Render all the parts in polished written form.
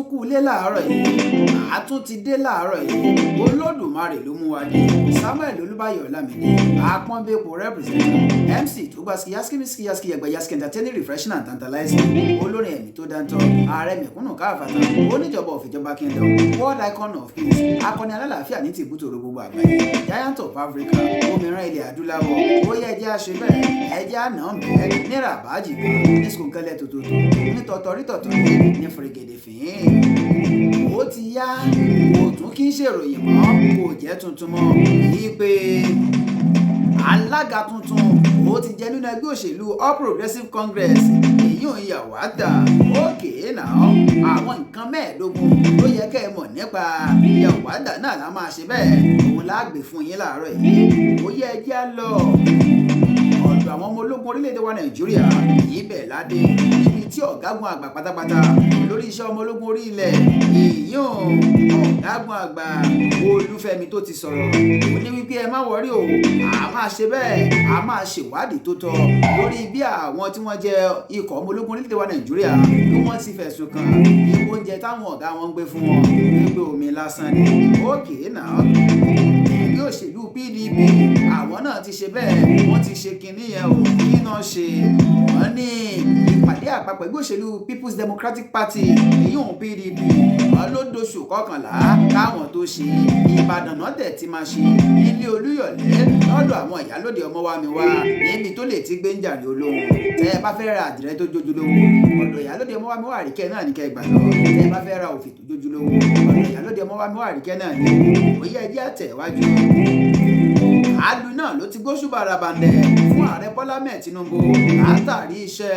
tún kú ilé láàárọ̀ yìí àtún ti dé láàárọ̀ yìí Olódùmarè ló mú wa dé Samuel Olúbáyọ̀ Ọlámídé àpọ́nbẹ́pọ̀ representative MC tó gba skiyaski ẹgbẹ́ yaski entertaining refreshing and tantalizing olórin ẹ̀mí tó dáńtọ́ ààrẹ mẹ̀kúnnù káàfàtà oníjọba òfìjọba kingdom world icon of peace akọni alálàáfíà ní tìbútòrò gbogbo àgbáyé giant of Africa òmìrán ilẹ̀ adúláwọ̀ bóyá ẹjẹ́ àṣẹ bẹ́ẹ̀ ẹjẹ́ àná bẹ́ẹ̀ ní ràbájì kan ní skunkẹ́lẹ́ tòótọ́ ní tọ̀tọ̀rítọ̀tọ̀ ní fèrègèdè fìhín ó ti yá kò tún kí ń ṣèròyìn mọ́ kò jẹ́ tuntun mọ́ yí pé alága tuntun ó ti jẹ nínú ẹgbẹ́ òṣèlú All Progressives Congress èyí ò ń yà wá dà ókè náà àwọn nǹkan mẹ́ẹ̀ẹ́dógún ló yẹ kẹ́ ẹ mọ̀ nípa ìyàwádà náà la máa ṣe bẹ́ẹ̀ òun láàgbé fún yín láàárọ̀ yìí ó yẹ ẹ jẹ́ lọ ọ̀dọ̀ àwọn ọmọ ológun orílẹ̀-èdè wa Nàìjíríà ibẹ̀ ládé níbi tí ọ̀gágun àgbà pátápátá lórí iṣẹ́ ọmọ ológun orí ilẹ̀ ìyún ọ̀gágun àgbà Olúfẹ́mi tó ti sọ̀rọ̀ ó ní wípé ẹ má wọrí o a máa ṣe bẹ́ẹ̀ a máa ṣèwádìí tó tọ́ lórí bí àwọn tí wọ́n jẹ́ ikọ̀ ọmọ ológun orílẹ̀-èdè wa Nàìjíríà bí wọ́n ti fẹ̀sùn kàn ní oúnjẹ táwọn ọ̀gá wọn gbé fún wọn wípé omi lásán ni ókè náà ẹgbẹ́ òṣèlú PDP àwọn náà ti ṣe bẹ́ẹ̀ wọ́n ti ṣe kinní yẹn ò kí náà ṣe wọ́n ní ìpàdé àpapọ̀ ẹgbẹ́ òṣèlú People's Democratic Party ìyún PDP wọ́n ló doṣù kọkànlá káwọn tó ṣe Ìbàdàn náà tẹ̀ ti máa ṣe nílé Olúyọ̀lé lọ́dọ̀ àwọn ìyálóde ọmọ wa mi wá níbi tó lè ti gbé ń jàre olóhùn tẹ́ ẹ bá fẹ́ ra àdìrẹ́ tó jójúlówó ọ̀dọ̀ ìyálóde ọmọ wa mi wá àríkẹ́ náà ní kẹ́ gbà lọ tẹ́ ẹ bá fẹ́ ra òfì tó jójúlówó ọ̀dọ̀ ìyálóde ọmọ wa mi wá àríkẹ́ náà ní òye ẹjẹ́ àtẹ̀wájú àlù náà ló ti gbóṣùbà rabandẹ̀ fún ààrẹ Bọ́lá Ahmed Tinubu látàrí iṣẹ́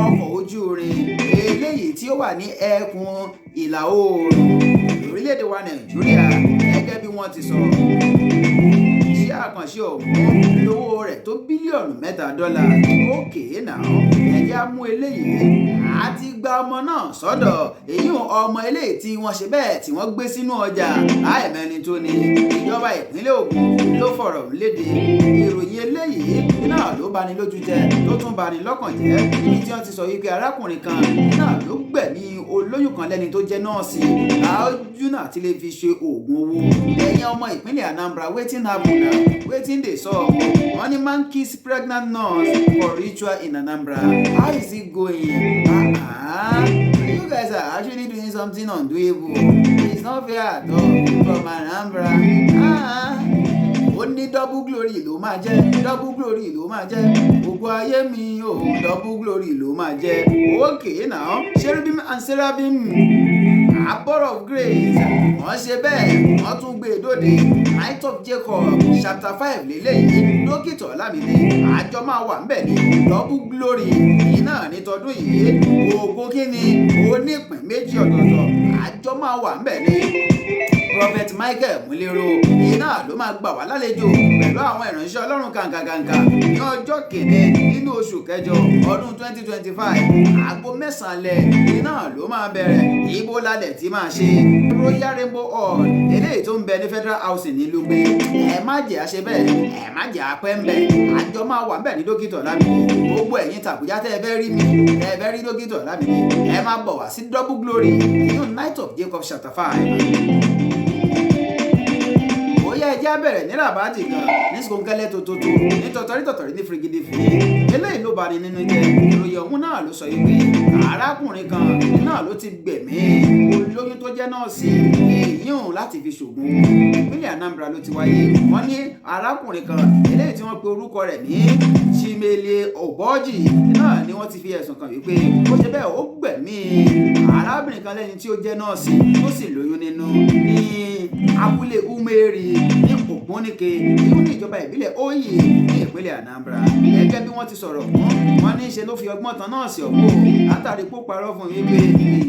ọkọ̀ ojú irin eléyìí tí ó wà ní ẹkùn ìlà oòrùn orílẹ̀-èdè wa Nàìjíríà gẹ́gẹ́ bí wọ́n ti sọ iṣẹ́ àkànṣe ọ̀hún lówó rẹ̀ tó bílíọ̀nù $3 òkè náà ẹ̀jẹ̀ á mú eléyìí àti gba ọmọ náà sọ́dọ̀ èyí ọmọ eléyìí tí wọ́n ṣe bẹ́ẹ̀ tí wọ́n gbé sínú ọjà láìmẹ́ni tó ní ìjọba ìpínlẹ̀ Ògùn ló fọ̀rọ̀ léde ìròyìn eléyìí náà ló bani lójú jẹ́ tó tún bani lọ́kàn jẹ́ ibi tí wọ́n ti sọ wípé arákùnrin kan náà ló gbẹ̀mí olóyún kan lẹ́ni tó jẹ́ nọ́ọ̀sì láójú náà ti lè fi ṣe oògùn owó ẹ̀yìn ọmọ ìpínlẹ̀ Anambra wetin happen na wetin dey sup wọ́n ní man kiss pregnant nurse for ritual in Anambra how is it going? You guys are actually doing something undoable. It's not fair at all from Anambra. Ó ní double glory ló máa jẹ́ double glory ló máa jẹ́ gbogbo ayé mi ò double glory ló máa jẹ́ okay now cherubim and seraphim abor of grace wọ́n ṣe bẹ́ẹ̀ wọ́n tún gbé e dóde night of Jacob chapter 5 lélẹ́yìí dókítà Ọlámídé àjọ máa wà ńbẹ̀ ní double glory yìí náà ní tọdún yìí ògo kíni onípín méjì ọ̀tọ̀ọ̀tọ̀ àjọ máa wà ńbẹ̀ ní Prophet Michael Múlẹ́rọ̀ yìí náà ló máa gbà wá lálejò pẹ̀lú àwọn ìránṣẹ́ Ọlọ́run kàǹkàǹkà ní ọjọ́ kìíní nínú oṣù kẹjọ ọdún 2025 aago 9 alẹ́ yìí náà ló máa bẹ̀rẹ̀ ibo lálẹ́ tí máa ṣe Royal Rainbow Hall eléyìí tó ń bẹ ní Federal Housing ní Lugbe ẹ má jẹ́ àṣẹ bẹ́ẹ̀ ẹ má jẹ́ apẹ́ ń bẹ̀ àjọ máa wà ń bẹ̀ ní dókítà Ọlámídé gbogbo ẹ̀yin tàkújá tẹ́ ẹ fẹ́ rí mi tẹ́ ẹ fẹ́ rí dókítà Ọlámídé ẹ má bọ̀ wá sí double glory ní night of Jacob chapter 5 ẹjẹ́ abẹ̀rẹ̀ ní ràbájì gan ní skunkẹ́lẹ́ tótótó ní tọ̀tọ̀rí ní fìrìgìdì fìrí eléyìí ló bani nínú jẹ́ ìròyìn ọ̀hún náà ló sọ yìí pé arákùnrin kan náà ló ti gbẹ̀mí olóyún tó jẹ́ nọ́ọ̀sì èyíùn láti fi ṣògùn ìpínlẹ̀ Anambra ló ti wáyé wọ́n ní arákùnrin kan eléyìí tí wọ́n pe orúkọ rẹ̀ ní Chimele Oboji náà ni wọ́n ti fi ẹ̀sùn kàn wípé ó ṣe bẹ́ẹ̀ ó gbẹ̀mí arábìnrin kan lẹ́ni tí ó jẹ́ nọ́ọ̀sì tó sì lóyún nínú ní abúlé Umeri ní Ògbónìke ìlú ní ìjọba ìbílẹ̀ Oyè ní ìpínlẹ̀ Anambra gẹ́gẹ́ bí wọ́n ti sọ̀rọ̀ wọ́n ní í ṣe ló fi ọgbọ́n tan nọ́ọ̀sì ọ̀hún látàrí pó parọ́ fún wípé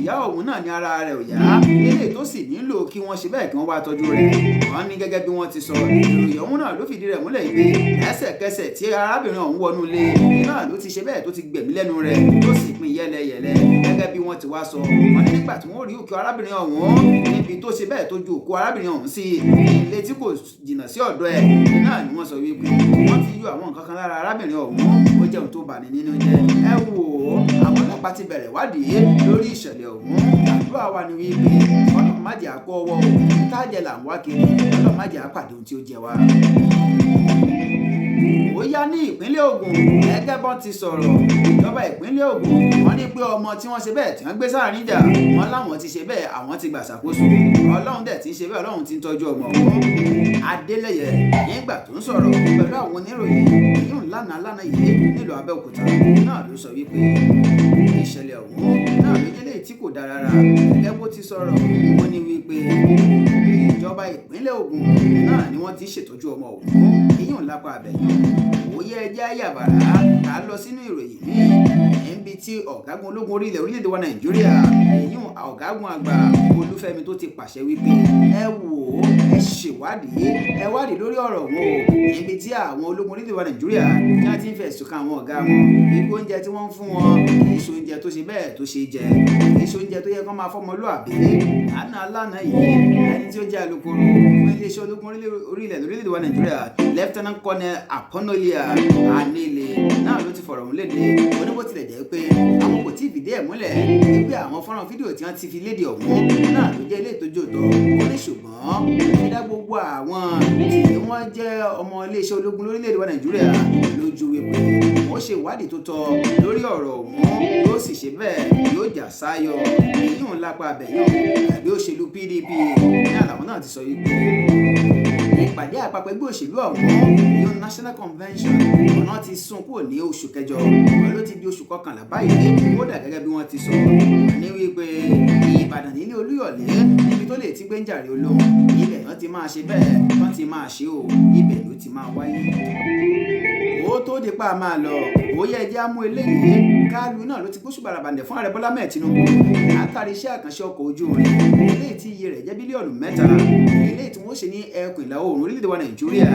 ìyá òun náà ní ara rẹ̀ ò yá eléyìí tó sì nílò kí wọ́n ṣe bẹ́ẹ̀ kí wọ́n wá tọ́jú rẹ̀ wọ́n ní gẹ́gẹ́ bí wọ́n ti sọ ìròyìn ọ̀hún náà ló fìdí rẹ̀ múlẹ̀ pé ẹsẹ̀kẹsẹ̀ tí arábìnrin ọ̀hún wọnú ilé náà ló ti ṣe bẹ́ẹ̀ tó ti gbẹ̀mí lẹ́nu rẹ̀ tó sì pín yẹ́lẹyẹ̀lẹ gẹ́gẹ́ bí wọ́n ti wá sọ wọ́n ní nígbà tí wọ́n rí òkú arábìnrin ọ̀hún níbi tó ṣe bẹ́ẹ̀ tó ju òkú arábìnrin ọ̀hún sí ilé tí kò jìnnà sí ọ̀dọ̀ ẹ̀ náà ni wọ́n sọ wípé wọ́n ti yọ àwọn nǹkan kan lára arábìnrin ọ̀hún ó jẹun tó bani nínú jẹ́ ẹ wò ó àwọn ọlọ́pàá ọlọ́pàá ti bẹ̀rẹ̀ wádìí lórí ìṣẹ̀lẹ̀ ọ̀hún. àdúrà wa ni wípé ọlọ́run má jẹ́ àkó ọwọ́ tájẹ̀ là ń wá kiri, ọlọ́run má jẹ́ àpàdé ohun tí ó jẹ wá. ó yá ní ìpínlẹ̀ Ògùn gẹ́gẹ́ bọ́n ti sọ̀rọ̀. ìjọba ìpínlẹ̀ Ògùn wọ́n ní pé ọmọ tí wọ́n ṣe bẹ́ẹ̀ tí wọ́n gbé sáàrin ìjà wọ́n láwọn ti ṣe bẹ́ẹ̀ àwọn ti gbà ṣàkóso. ọlọ́run dẹ̀ ti ń ṣe bẹ́ẹ̀, ọlọ́run ti ń tọ́jú ọmọ ọ̀hún. Adélẹ́yẹ nígbà tó ń sọ̀rọ̀ pẹ̀lú àwọn oníròyìn yóò lánàá yìí nílùú Abẹ́òkúta náà ló sọ wípé ìṣẹ̀lẹ̀ ọ̀hún náà ló jẹ́lẹ̀ tí kò dára rárá. gẹ́gẹ́ bó ti sọ̀rọ̀ wọ́n ní wípé ìjọba ìpínlẹ̀ Ògùn náà ni wọ́n ti ṣètọ́jú ọmọ ọ̀hún èyàn lápá abẹ́yìn. òye ẹjẹ́ ayàbàrá ká lọ sínú ìròyìn míì níbi tí ọ̀gágun ológun orílẹ̀-èdè wa Nàìjíríà èyàn ọ̀gágun àgbà Olúfẹ́mi tó ti pàṣẹ wípé ẹ wò ó ẹ ṣèwádìí ẹ wádìí lórí ọ̀rọ̀ wọn o. níbi tí àwọn ológun orílẹ̀-èdè wa Nàìjíríà ní wọ́n ti ń fẹ̀sùn kan àwọn ọ̀gá wọn wípé oúnjẹ tí wọ́n ń fún wọn èso oúnjẹ tó ṣe bẹ́ẹ̀ tó ṣe jẹ èso oúnjẹ tó yẹ kó máa fọmọlúàbí. lánàá yìí ẹni tí ó jẹ́ alukoro fún iléeṣẹ́ ológun orílẹ̀-èdè wa Nàìjíríà Lieutenant Colonel Aponolia Anile náà ló ti fọ̀rọ̀ ọ̀hún léde. oníbó tilẹ̀ jẹ́ pé àwọn kò tí ì fìdí ẹ̀ múlẹ̀ wípé àwọn fọ́nrán fídíò tí wọ́n ti fi léde ọ̀hún náà ló jẹ́ ilé ìtọ́jú ọ̀tọ̀. ó ní ṣùgbọ́n dídá gbogbo àwọn tí wọ́n jẹ́ ọmọ iléeṣẹ́ ológun lórílẹ̀-èdè wa Nàìjíríà lójú wípé wọ́n ṣe ìwádìí tó tọ́ lórí ọ̀rọ̀ ọ̀hún yóò sì ṣe bẹ́ẹ̀ yóò jà sáyọ. èyí lápá abẹ́yàn ẹgbẹ́ òṣèlú PDP ní àlàmọ́ náà ti sọ wípé ìpàdé àpapọ̀ ẹgbẹ́ òṣèlú ọ̀hún yóò National Convention ọ̀nà ti sún kúrò ní oṣù kẹjọ wọn ló ti di oṣù kọkànlá báyìí. kódà gẹ́gẹ́ bí wọ́n ti sọ ní wípé Ìbàdàn nílé Olúyọ̀lé níbi tó lè ti gbé ń jàre olóhùn ibẹ̀ wọ́n ti máa ṣe bẹ́ẹ̀ wọ́n ti máa ṣe o ibẹ̀ ló ti máa wáyé. ó tó di pa máa lọ òye ẹjẹ́ á mú eléyìí. Kálù náà ló ti gbóṣù bàràbàǹdẹ̀ fún ààrẹ Bọ́lá mẹ́ẹ̀ Tinubu látàrí iṣẹ́ àkànṣe ọkọ̀ ojú irin eléyìí tí iye rẹ̀ jẹ́ bílíọ̀nù 3 eléyìí tí wọ́n ṣe ní ẹkùn ìlà oòrùn orílẹ̀-èdè wa Nàìjíríà.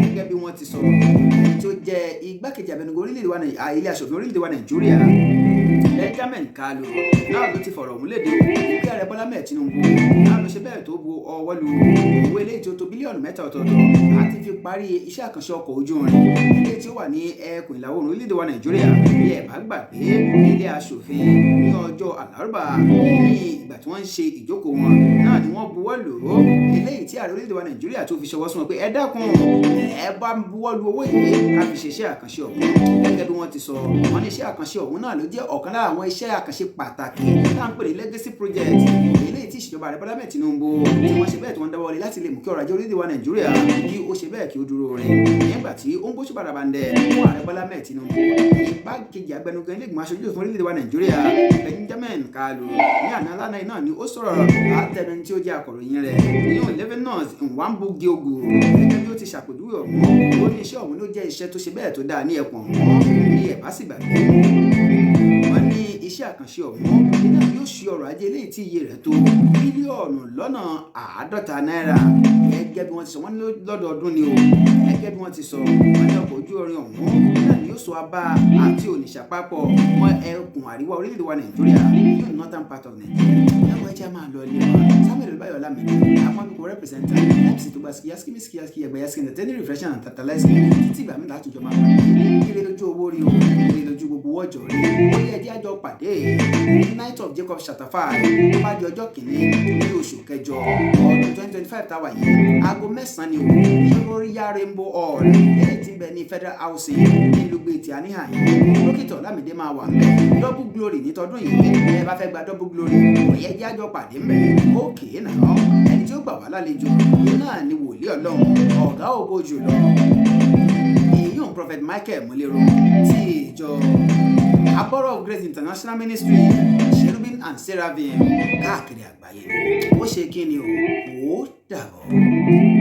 gẹ́gẹ́ bí wọ́n ti sọ̀rọ̀ tí ó jẹ́ igbákejì abẹnugan orílẹ̀-èdè wa ilé aṣòfin orílẹ̀-èdè wa Nàìjíríà Benjamin Kalu náà ló ti fọ̀rọ̀ ọ̀hún léde kí ààrẹ Bọ́lá mẹ́ẹ̀ Tinubu náà ló ṣe bẹ́ẹ̀ tó bu ọwọ́ lu owó eléyìí tó tó bílíọ̀nù 3 ọ̀tọ̀ọ̀tọ̀ láti fi parí iṣẹ́ àkànṣe ọkọ̀ ojú irin eléyìí tí ó wà ní ẹkùn ìlà oòrùn orílẹ̀-èdè wa Nàìjíríà. bí ẹ bá gbàgbé ilé aṣòfin ní ọjọ́ Àlárúbà ní ìgbà tí wọ́n ń ṣe ìjókòó wọn náà ni wọ́n buwọ́ lù ú eléyìí tí ààrẹ orílẹ̀-èdè wa Nàìjíríà tó fi ṣọwọ́ sún wọn pé ẹ dákun ẹ bá buwọ́ lu owó yìí ká fi ṣe iṣẹ́ àkànṣe ọ̀hún. gẹ́gẹ́ bí wọ́n ti sọ wọ́n ní iṣẹ́ àkànṣe ọ̀hún náà ló jẹ́ ọ̀kan lára àwọn iṣẹ́ àkànṣe pàtàkì tá à ń pè ní legacy project eléyìí tí ìṣèjọba ààrẹ Bọ́lá mẹ́ẹ̀ Tinubu tí wọ́n ṣe bẹ́ẹ̀ tí wọ́n dáwọ́ lé láti lè mú kí ọrọ̀ ajé orílẹ̀-èdè wa Nàìjíríà kí ó ṣe bẹ́ẹ̀ kí ó dúró rẹ̀. nígbà tí ó ń gbóṣù bàràbàǹdẹ̀ fún ààrẹ Bọ́lá mẹ́ẹ̀ Tinubu igbákejì abẹnugan ilé ìgbìmọ̀ aṣojú fún orílẹ̀-èdè wa Nàìjíríà Benjamin Kalu ní àná lánàá náà ni ó sọ̀rọ̀ látẹnu tí ó jẹ́ akọ̀ròyìn rẹ̀ níwọ̀n Lebanon Nwambugiogu gẹ́gẹ́ bí ó ti ṣàpèjúwe ọ̀hún ó ní iṣẹ́ ọ̀hún ló jẹ́ iṣẹ́ tó ṣe bẹ́ẹ̀ tó dáa ní ẹkùn ọ̀hún ní ẹ̀bá sì gbàgbé wọ́n ní iṣẹ́ àkànṣe ọ̀hún iná yóò ṣe ọrọ̀ ajé eléyìí tí iye rẹ̀ tó bílíọ̀nù lọ́nà 50 náírà gẹ́gẹ́ bí wọ́n ti sọ wọ́n ní lọ́dọọdún ni o. gẹ́gẹ́ bí wọ́n ti sọ wọ́n ní ọkọ̀ ojú irin ọ̀hún náà ni yóò so Aba àti Onitsha papọ̀ mọ́ ẹkùn àríwá orílẹ̀-èdè wa Nàìjíríà yóò northern part of Nigeria. ẹ̀wọ̀n ẹja máa lọ ilé wa Samuel Olúbáyọ̀ Lámìdí àwọn gbogbo representative MC tó gba skiyaski ẹgbẹ́ yaski ní tẹ́lẹ̀ reflection and tantalizing títí ìgbà mi láti jọ máa pàdé kéré lójú owó rí o kéré lójú gbogbo ọjọ́ rí ó yẹ ẹjẹ́ àjọ pàdé night of Jacob chapter 5 tó bá di ọjọ́ kìíní ní oṣù kẹjọ ọdún 2025 táwa yìí aago 9 ni o ní Royal Rainbow Hall èyí tí ń bẹ ní Federal Housing ní Lugbe tí a ní àyè dókítà Ọlámídé máa wà ńbẹ̀ double glory ní tọdún yìí ẹ bá fẹ́ gba double glory ó yẹ ẹjẹ́ àjọ pàdé ńbẹ̀ ókè náà ẹni tí ó gbà wá lálejò náà ni wòlíì Ọlọ́run ọ̀gá ògo jùlọ ìyún Prophet Michael Múlẹ́rọ ti ìjọ Abọ́rọ̀ of Grace International Ministry Cherubim and Seraphim káàkiri àgbáyé ó ṣe kí ni ó dàbọ̀.